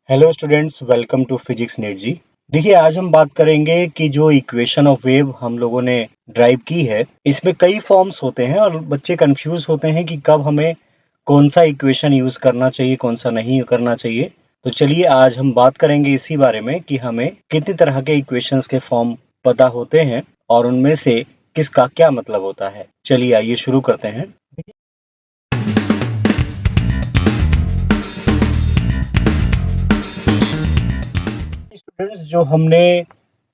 Hello students, welcome to physics NET ji. देखिए, आज हम बात करेंगे कि जो इक्वेशन ऑफ वेव हम लोगों ने ड्राइव की है, इसमें कई फॉर्म्स होते हैं और बच्चे कंफ्यूज होते हैं कि कब हमें कौन सा इक्वेशन यूज करना चाहिए, कौन सा नहीं करना चाहिए। तो चलिए आज हम बात करेंगे इसी बारे में कि हमें कितनी तरह के इक्वेशंस के फॉर्म पता होते हैं और उनमें से किसका क्या मतलब होता है। चलिए आइए शुरू करते हैं। स्टूडेंट्स, जो हमने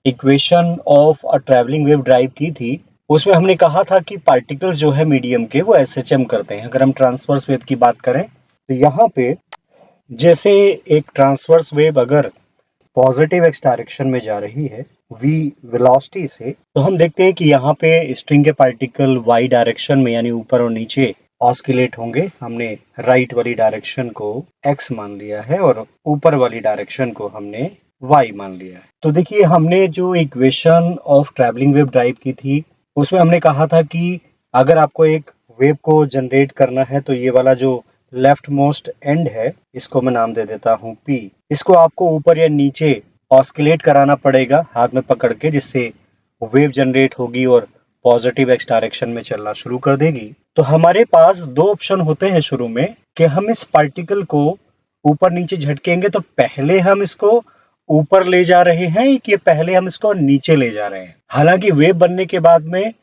equation of a travelling wave drive की थी, उसमें हमने कहा था कि पार्टिकल्स जो है मीडियम के वो एसएचएम करते हैं। अगर हम ट्रांसवर्स वेव की बात करें तो यहाँ पे जैसे एक ट्रांसवर्स वेव अगर पॉजिटिव एक्स डायरेक्शन में जा रही है v वेलोसिटी से, तो हम देखते हैं कि यहाँ पे स्ट्रिंग के पार्टिकल y डायरेक्शन में यानी ऊपर और नीचे ऑस्किलेट होंगे। हमने राइट वाली डायरेक्शन को x मान लिया है और ऊपर वाली डायरेक्शन को हमने y मान लिया है। तो देखिए, हमने जो equation of travelling wave drive की थी उसमें हमने कहा था कि अगर आपको एक वेव को जनरेट करना है तो ये वाला जो लेफ्ट मोस्ट एंड है, इसको मैं नाम दे देता हूँ P। इसको आपको ऊपर या नीचे ऑस्किलेट कराना पड़ेगा हाथ में पकड़ के, जिससे वेव जनरेट होगी और पॉजिटिव एक्स डायरेक्शन में चलना शुरू कर देगी। तो हमारे पास दो ऑप्शन होते हैं शुरू में कि हम इस पार्टिकल को ऊपर नीचे झटकेंगे तो पहले हम इसको ऊपर ले जा रहे हैं कि पहले हम इसको नीचे ले जा रहे हैं। हालांकि वेव बनने के बाद में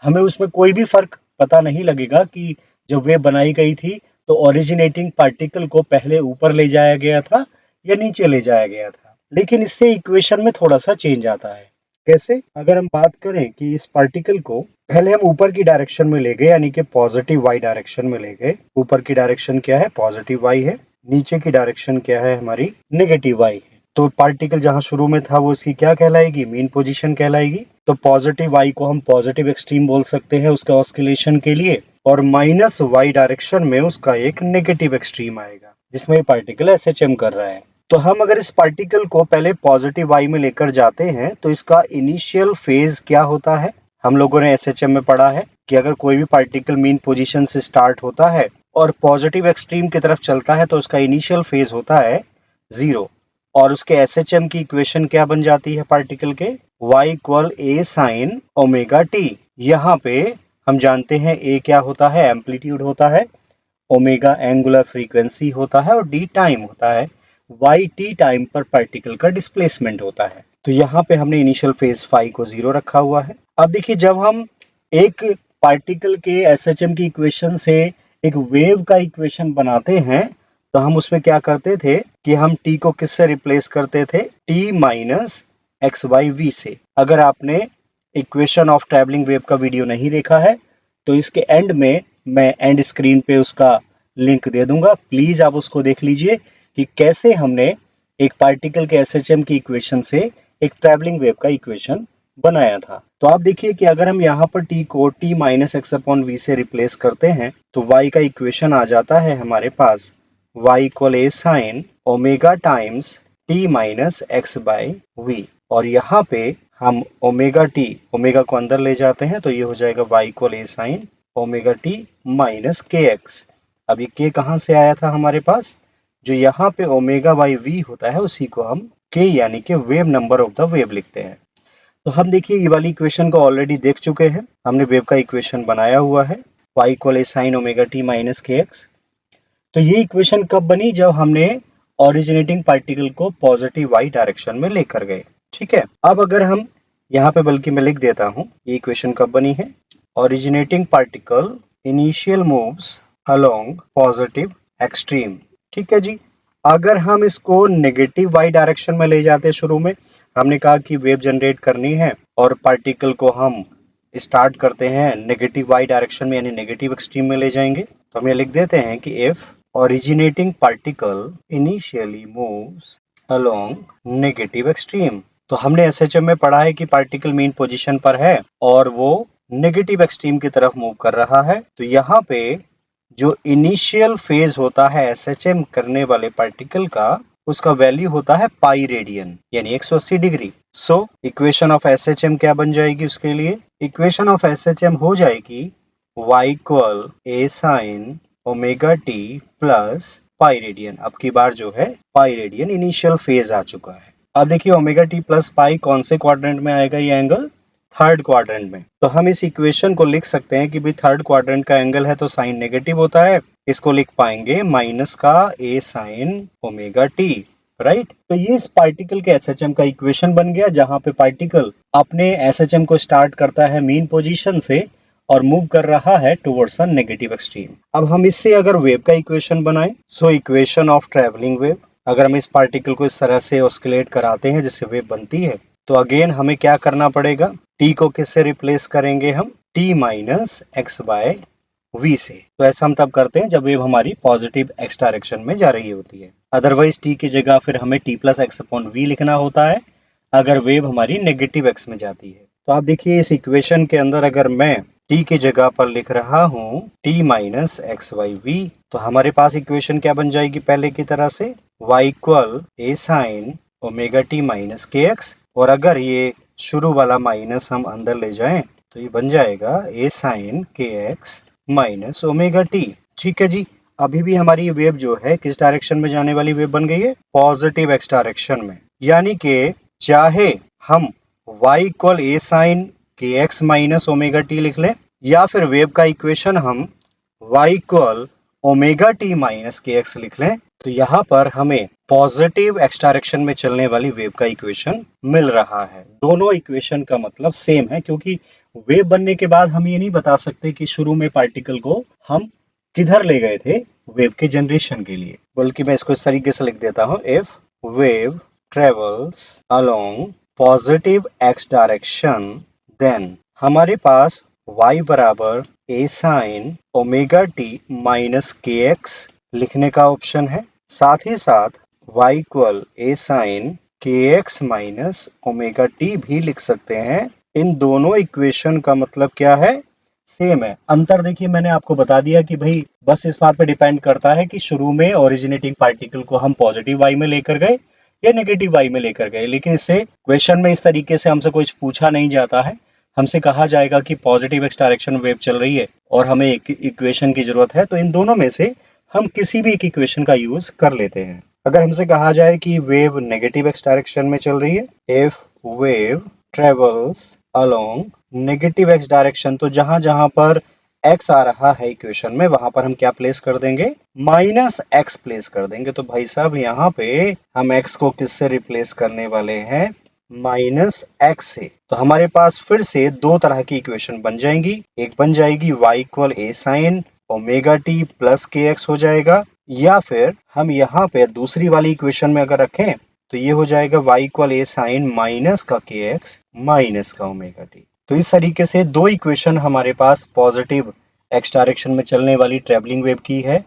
हमें उसमें कोई भी फर्क पता नहीं लगेगा कि जब वेव बनाई गई थी तो ओरिजिनेटिंग पार्टिकल को पहले ऊपर ले जाया गया था या नीचे ले जाया गया था। लेकिन इससे इक्वेशन में थोड़ा सा चेंज आता है। कैसे? अगर हम बात करें कि इस पार्टिकल को पहले हम ऊपर की डायरेक्शन में ले गए यानी कि पॉजिटिव वाई डायरेक्शन में ले गए। ऊपर की डायरेक्शन क्या है? पॉजिटिव वाई है। नीचे की डायरेक्शन क्या है? हमारी नेगेटिव वाई है। तो पार्टिकल जहां शुरू में था वो इसकी क्या कहलाएगी? मीन पोजीशन कहलाएगी। तो पॉजिटिव वाई को हम पॉजिटिव एक्सट्रीम बोल सकते हैं उसका ऑस्किलेशन के लिए, और माइनस वाई डायरेक्शन में उसका एक नेगेटिव एक्सट्रीम आएगा जिसमें पार्टिकल एसएचएम कर रहा है। तो हम अगर इस पार्टिकल को पहले पॉजिटिव वाई में लेकर जाते हैं तो इसका इनिशियल फेज क्या होता है? हम लोगों ने एसएचएम में पढ़ा है कि अगर कोई भी पार्टिकल मीन पोजीशन से स्टार्ट होता है और पॉजिटिव एक्सट्रीम की तरफ चलता है तो उसका इनिशियल फेज होता है 0। और उसके एसएचएम की इक्वेशन क्या बन जाती है पार्टिकल के? y equal a sign omega T. यहाँ पे हम जानते हैं a क्या होता है? एम्पलीट्यूड होता है, ओमेगा एंगुलर फ्रीक्वेंसी होता है और d टाइम होता है। y t टाइम पर पार्टिकल का डिस्प्लेसमेंट होता है। तो यहाँ पे हमने इनिशियल फेज फाई को 0 रखा हुआ है। अब देखिए, जब हम एक पार्टिकल के एसएचएम की इक्वेशन से एक वेव का इक्वेशन बनाते हैं तो हम उसमें क्या करते थे कि हम t को किससे रिप्लेस करते थे? t minus X by V से। अगर आपने इक्वेशन ऑफ ट्रैवलिंग वेव का वीडियो नहीं देखा है तो इसके एंड में मैं एंड स्क्रीन पे उसका लिंक दे दूंगा, प्लीज आप उसको देख लीजिए कि कैसे हमने एक पार्टिकल के एसएचएम की इक्वेशन से एक ट्रैवलिंग वेव का इक्वेशन बनाया था। तो आप देखिए कि अगर हम यहाँ पर t को t minus X upon V से रिप्लेस करते हैं तो y का इक्वेशन आ जाता है हमारे पास y equal A sine omega times t minus X by V. और यहाँ पे हम ओमेगा टी, ओमेगा को अंदर ले जाते हैं तो ये हो जाएगा y equal A sine omega T minus K x. अब ये k कहाँ से आया था हमारे पास? जो यहाँ पे ओमेगा बाई वी होता है उसी को हम k यानी कि wave number of the wave लिखते हैं। तो हम देखिए ये वाली इक्वेशन को ऑलरेडी देख चुके हैं, हमने वेव का इक्वेशन बनाया हुआ है y equal A sine omega T minus K x. तो ये इक्वेशन कब बनी? जब हमने ओरिजिनेटिंग पार्टिकल को पॉजिटिव वाई डायरेक्शन में लेकर गए। ठीक है, अब अगर हम यहाँ पे, बल्कि मैं लिख देता हूँ ये इक्वेशन कब बनी है। Originating particle initial moves along positive extreme. ठीक है जी। अगर हम इसको नेगेटिव वाई डायरेक्शन में ले जाते शुरू में, हमने कहा कि वेव जनरेट करनी है और पार्टिकल को हम स्टार्ट करते हैं नेगेटिव वाई डायरेक्शन में यानी नेगेटिव एक्सट्रीम में ले जाएंगे, तो हम ये लिख देते हैं कि if originating particle initially moves along negative extreme। तो हमने एसएचएम में पढ़ा है कि पार्टिकल मीन पोजीशन पर है और वो नेगेटिव एक्सट्रीम की तरफ मूव कर रहा है। तो यहाँ पे जो इनिशियल फेज होता है एसएचएम करने वाले पार्टिकल का, उसका वैल्यू होता है पाई रेडियन यानी 180 degree. So equation of SHM क्या बन जाएगी उसके लिए? इक्वेशन ऑफ एसएचएम हो जाएगी y equal A sine omega T plus pi radian. अब की बार जो है पाई रेडियन इनिशियल फेज आ चुका है। अब देखिए ओमेगा टी प्लस पाई कौन से क्वाड्रेंट में आएगा, ये एंगल थर्ड क्वाड्रेंट में। तो हम इस इक्वेशन को लिख सकते हैं कि भाई थर्ड क्वाड्रेंट का एंगल है तो साइन नेगेटिव होता है, इसको लिख पाएंगे माइनस का ए साइन ओमेगा टी, राइट। तो ये इस पार्टिकल के एसएचएम का इक्वेशन बन गया, जहां पे पार्टिकल अपने एसएचएम को स्टार्ट करता है मीन पोजीशन से और मूव कर रहा है टुवर्ड्स अ नेगेटिव एक्सट्रीम। अब हम इससे अगर वेव का इक्वेशन बनाएं, so equation of travelling wave, अगर हम इस पार्टिकल को इस तरह से ऑस्किलेट कराते हैं जिससे वेव बनती है, तो अगेन हमें क्या करना पड़ेगा, टी को किससे रिप्लेस करेंगे हम, T minus X by V से। तो ऐसा हम तब करते हैं जब वेव हमारी पॉजिटिव एक्स डायरेक्शन में जा रही होती है। अदरवाइज टी की जगह फिर हमें T plus X upon V लिखना होता है अगर वेव हमारी नेगेटिव एक्स में जाती है। तो आप देखिए इस इक्वेशन के अंदर अगर मैं टी की जगह पर लिख रहा हूं T minus X by V, तो हमारे पास इक्वेशन क्या बन जाएगी पहले की तरह से, y equal A sine omega T minus K x, और अगर ये शुरू वाला माइनस हम अंदर ले जाएं तो ये बन जाएगा ए sine K X minus omega T. ठीक है जी। अभी भी हमारी वेव जो है किस डायरेक्शन में जाने वाली वेव बन गई है, पॉजिटिव एक्स डायरेक्शन में। यानी कि चाहे हम y equal A sine K X minus omega T लिख लें, या फिर वेव का इक्वेशन हम y equal omega T minus K x लिख लें, तो यहाँ पर हमें पॉजिटिव एक्स डायरेक्शन में चलने वाली वेव का इक्वेशन मिल रहा है। दोनों इक्वेशन का मतलब सेम है, क्योंकि वेव बनने के बाद हम ये नहीं बता सकते कि शुरू में पार्टिकल को हम किधर ले गए थे वेव के जनरेशन के लिए, बल्कि मैं इसको इस तरीके से लिख देता हूँ, if wave travels along positive X direction then हमारे पास y बराबर A sine omega T minus K X लिखने का ऑप्शन है। साथ ही साथ y equal A sine K X minus omega T भी लिख सकते हैं। इन दोनों इक्वेशन का मतलब क्या है, सेम है। अंतर देखिए मैंने आपको बता दिया कि भाई बस इस बात पे डिपेंड करता है कि शुरू में ओरिजिनेटिंग पार्टिकल को हम पॉजिटिव y में लेकर गए या नेगेटिव y में लेकर गए, लेकिन इससे क्वेश्चन में इस तरीके से हमसे कुछ पूछा नहीं जाता है। हमसे कहा जाएगा कि पॉजिटिव एक्स डायरेक्शन में वेव चल रही है और हमें एक इक्वेशन की जरूरत है, तो इन दोनों में से हम किसी भी एक इक्वेशन का यूज कर लेते हैं। अगर हमसे कहा जाए कि वेव नेगेटिव एक्स डायरेक्शन में चल रही है, if wave travels along negative x direction, तो जहां जहां पर x आ रहा है इक्वेशन में वहां पर हम क्या प्लेस कर देंगे, माइनस x प्लेस कर देंगे। तो भाई साहब यहाँ पे हम x को किससे रिप्लेस करने वाले हैं, माइनस x से। तो हमारे पास फिर से दो तरह की इक्वेशन बन जाएंगी, एक बन जाएगी y equal A sine omega T plus के एक्स हो जाएगा, या फिर हम यहाँ पे दूसरी वाली इक्वेशन में अगर रखें तो ये हो जाएगा y equal A sign minus का के एक्स माइनस का ओमेगा टी। तो इस तरीके से दो इक्वेशन हमारे पास पॉजिटिव एक्स डायरेक्शन में चलने वाली ट्रेवलिंग वेव की है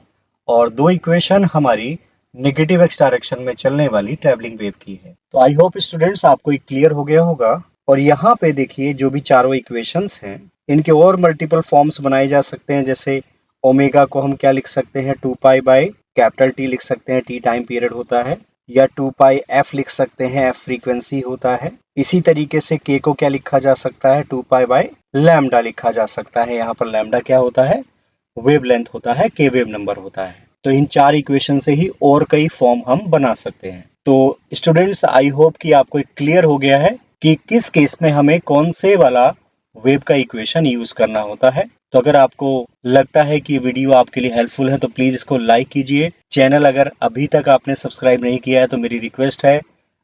और दो इक्वेशन हमारी नेगेटिव एक्स डायरेक्शन में चलने वाली ट्रेवलिंग वेव की है। तो आई होप स्टूडेंट्स आपको क्लियर हो गया होगा। और यहाँ पे देखिए जो भी चारों इक्वेशंस हैं इनके और मल्टीपल फॉर्म्स बनाए जा सकते हैं। जैसे ओमेगा को हम क्या लिख सकते हैं, 2 पाई बाय कैपिटल टी लिख सकते हैं, टी टाइम पीरियड होता है, या 2 पाई एफ लिख सकते हैं, एफ फ्रीक्वेंसी होता है। इसी तरीके से के को क्या लिखा जा सकता है, 2 पाई बाय लैम्डा लिखा जा सकता है। यहाँ पर लैम्डा क्या होता है, वेवलेंथ होता है, के वेव नंबर होता है। तो इन चार इक्वेशन से ही और कई फॉर्म हम बना सकते हैं। तो स्टूडेंट्स आई होप कि आपको क्लियर हो गया है कि किस केस में हमें कौन से वाला वेव का इक्वेशन यूज करना होता है। तो अगर आपको लगता है कि वीडियो आपके लिए हेल्पफुल है तो प्लीज इसको लाइक कीजिए। चैनल अगर अभी तक आपने सब्सक्राइब नहीं किया है तो मेरी रिक्वेस्ट है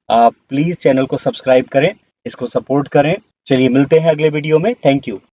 आप प्लीज चैनल को सब्सक्राइब करें, इसको सपोर्ट करें। चलिए मिलते हैं अगले वीडियो में। Thank you.